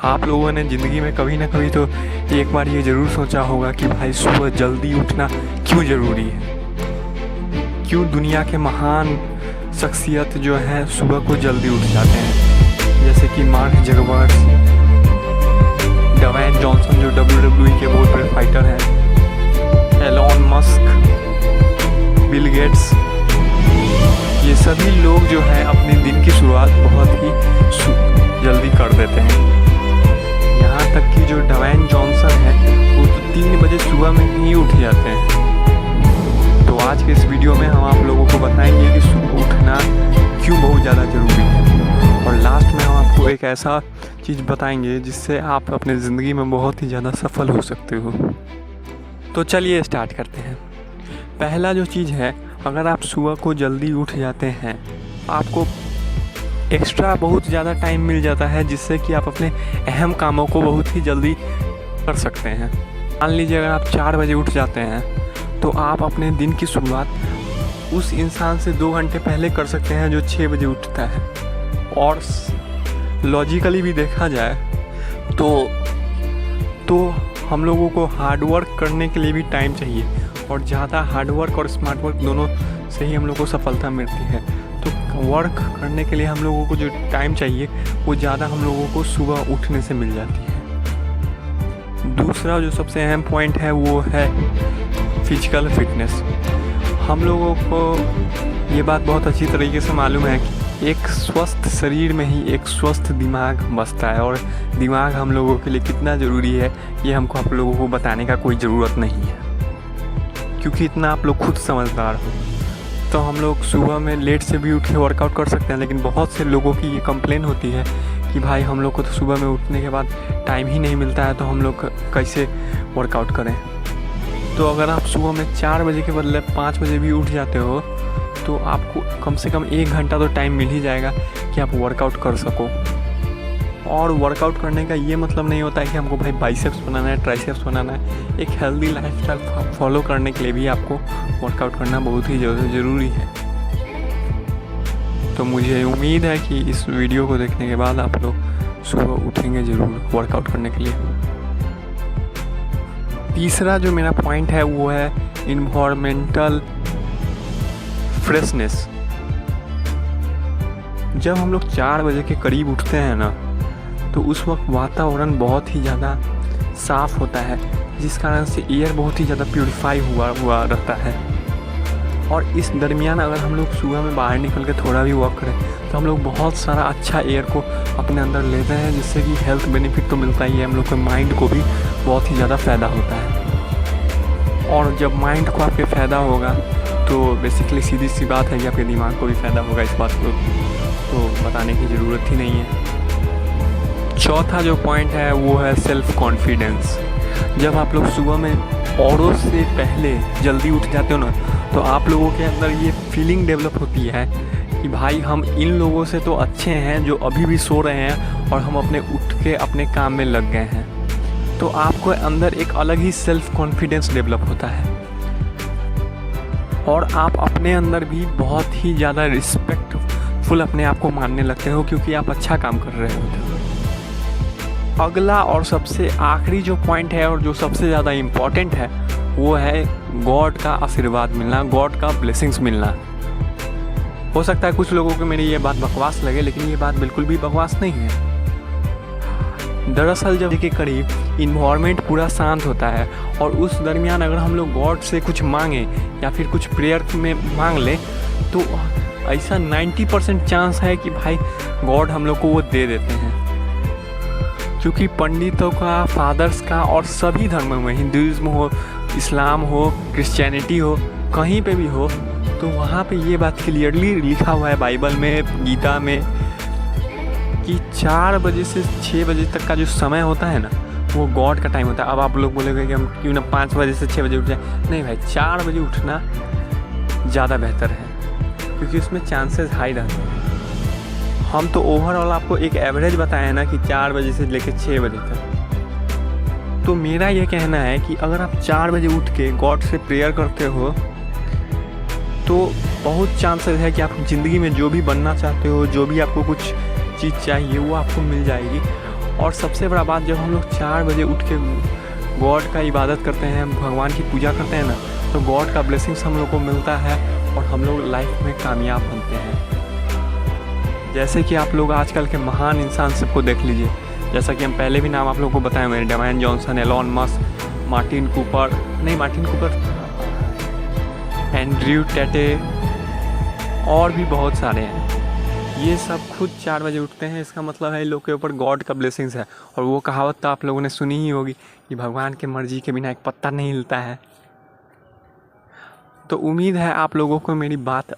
आप लोगों ने ज़िंदगी में कभी ना कभी तो एक बार ये ज़रूर सोचा होगा कि भाई सुबह जल्दी उठना क्यों ज़रूरी है। क्यों दुनिया के महान शख्सियत जो हैं सुबह को जल्दी उठ जाते हैं, जैसे कि मार्क जकरबर्ग, ड्वेन जॉनसन जो WWE के बहुत बड़े फाइटर हैं, एलोन मस्क, बिल गेट्स। ये सभी लोग जो हैं अपने दिन की शुरुआत बहुत ही जल्दी कर देते हैं। यहाँ तक कि जो ड्वेन जॉनसन है वो तो 3 बजे सुबह में ही उठ जाते हैं। तो आज के इस वीडियो में हम आप लोगों को बताएंगे कि सुबह उठना क्यों बहुत ज़्यादा ज़रूरी है, और लास्ट में हम आपको एक ऐसा चीज़ बताएंगे जिससे आप अपने ज़िंदगी में बहुत ही ज़्यादा सफल हो सकते हो। तो चलिए स्टार्ट करते हैं। पहला जो चीज़ है, अगर आप सुबह को जल्दी उठ जाते हैं, आपको एक्स्ट्रा बहुत ज़्यादा टाइम मिल जाता है जिससे कि आप अपने अहम कामों को बहुत ही जल्दी कर सकते हैं। मान लीजिए अगर आप 4 बजे उठ जाते हैं तो आप अपने दिन की शुरुआत उस इंसान से 2 घंटे पहले कर सकते हैं जो 6 बजे उठता है। और लॉजिकली भी देखा जाए तो हम लोगों को हार्ड वर्क करने के लिए भी टाइम चाहिए, और ज़्यादा हार्ड वर्क और स्मार्ट वर्क दोनों से ही हम लोग को सफलता मिलती है। तो वर्क करने के लिए हम लोगों को जो टाइम चाहिए वो ज़्यादा हम लोगों को सुबह उठने से मिल जाती है। दूसरा जो सबसे अहम पॉइंट है वो है फिजिकल फिटनेस। हम लोगों को ये बात बहुत अच्छी तरीके से मालूम है कि एक स्वस्थ शरीर में ही एक स्वस्थ दिमाग बसता है, और दिमाग हम लोगों के लिए कितना ज़रूरी है ये हमको आप लोगों को बताने का कोई ज़रूरत नहीं है, क्योंकि इतना आप लोग खुद समझदार हो। तो हम लोग सुबह में लेट से भी उठ के वर्कआउट कर सकते हैं, लेकिन बहुत से लोगों की ये कंप्लेन होती है कि भाई हम लोग को तो सुबह में उठने के बाद टाइम ही नहीं मिलता है, तो हम लोग कैसे वर्कआउट करें। तो अगर आप सुबह में 4 बजे के बदले 5 बजे भी उठ जाते हो तो आपको कम से कम 1 घंटा तो टाइम मिल ही जाएगा कि आप वर्कआउट कर सको। और वर्कआउट करने का ये मतलब नहीं होता है कि हमको भाई बाइसेप्स बनाना है, ट्राइसेप्स बनाना है। एक हेल्दी लाइफस्टाइल फॉलो करने के लिए भी आपको वर्कआउट करना बहुत ही ज़रूरी है। तो मुझे उम्मीद है कि इस वीडियो को देखने के बाद आप लोग सुबह उठेंगे ज़रूर वर्कआउट करने के लिए। तीसरा जो मेरा पॉइंट है वो है इन्वायरमेंटल फ्रेशनेस। जब हम लोग 4 बजे के करीब उठते हैं ना, तो उस वक्त वातावरण बहुत ही ज़्यादा साफ़ होता है, जिस कारण से एयर बहुत ही ज़्यादा प्योरीफाई हुआ रहता है। और इस दरमियान अगर हम लोग सुबह में बाहर निकल के थोड़ा भी वॉक करें तो हम लोग बहुत सारा अच्छा एयर को अपने अंदर लेते हैं, जिससे कि हेल्थ बेनिफिट तो मिलता ही है, हम लोग के माइंड को भी बहुत ही ज़्यादा फ़ायदा होता है। और जब माइंड को आपके फ़ायदा होगा तो बेसिकली सीधी सी बात है कि आपके दिमाग को भी फ़ायदा होगा। इस बात को तो बताने की ज़रूरत ही नहीं है। चौथा जो पॉइंट है वो है सेल्फ कॉन्फिडेंस। जब आप लोग सुबह में औरों से पहले जल्दी उठ जाते हो ना, तो आप लोगों के अंदर ये फीलिंग डेवलप होती है कि भाई हम इन लोगों से तो अच्छे हैं जो अभी भी सो रहे हैं, और हम अपने उठ के अपने काम में लग गए हैं। तो आपको अंदर एक अलग ही सेल्फ कॉन्फिडेंस डेवलप होता है, और आप अपने अंदर भी बहुत ही ज़्यादा रिस्पेक्टफुल अपने आप को मानने लगते हो, क्योंकि आप अच्छा काम कर रहे होते हो। अगला और सबसे आखिरी जो पॉइंट है और जो सबसे ज़्यादा इम्पॉर्टेंट है वो है गॉड का आशीर्वाद मिलना, गॉड का ब्लेसिंग्स मिलना। हो सकता है कुछ लोगों को मेरी ये बात बकवास लगे, लेकिन ये बात बिल्कुल भी बकवास नहीं है। दरअसल जब के करीब इन्वायरमेंट पूरा शांत होता है, और उस दरमियान अगर हम लोग गॉड से कुछ मांगें या फिर कुछ प्रेयर में मांग लें, तो ऐसा 90% चांस है कि भाई गॉड हम लोग को वो दे देते हैं। क्योंकि पंडितों का, फादर्स का, और सभी धर्मों में, हिंदुज़्म हो, इस्लाम हो, क्रिश्चियनिटी हो, कहीं पे भी हो, तो वहाँ पे ये बात क्लियरली लिखा हुआ है बाइबल में, गीता में, कि 4 बजे से 6 बजे तक का जो समय होता है ना, वो गॉड का टाइम होता है। अब आप लोग बोलेंगे कि हम क्यों ना 5 बजे से 6 बजे उठ जाए। नहीं भाई, 4 बजे उठना ज़्यादा बेहतर है, क्योंकि उसमें चांसेस हाई रहते हैं। हम तो ओवरऑल आपको एक एवरेज बताया है ना कि 4 बजे से लेकर 6 बजे तक। तो मेरा ये कहना है कि अगर आप 4 बजे उठ के गॉड से प्रेयर करते हो तो बहुत चांसेस है कि आप ज़िंदगी में जो भी बनना चाहते हो, जो भी आपको कुछ चीज़ चाहिए वो आपको मिल जाएगी। और सबसे बड़ा बात, जब हम लोग 4 बजे उठ के गॉड का इबादत करते हैं, भगवान की पूजा करते हैं ना, तो गॉड का ब्लेसिंग्स हम लोग को मिलता है और हम लोग लाइफ में कामयाब बनते हैं। जैसे कि आप लोग आजकल के महान इंसान सबको देख लीजिए, जैसा कि हम पहले भी नाम आप लोगों को बताए, मेरे Dwayne Johnson, Elon Musk, Martin Cooper, Andrew Tate और भी बहुत सारे हैं। ये सब खुद 4 बजे उठते हैं। इसका मतलब है इन लोग के ऊपर गॉड का ब्लेसिंग्स है। और वो कहावत तो आप लोगों ने सुनी ही होगी कि भगवान के मर्जी के बिना एक पत्ता नहीं हिलता है। तो उम्मीद है आप लोगों को मेरी बात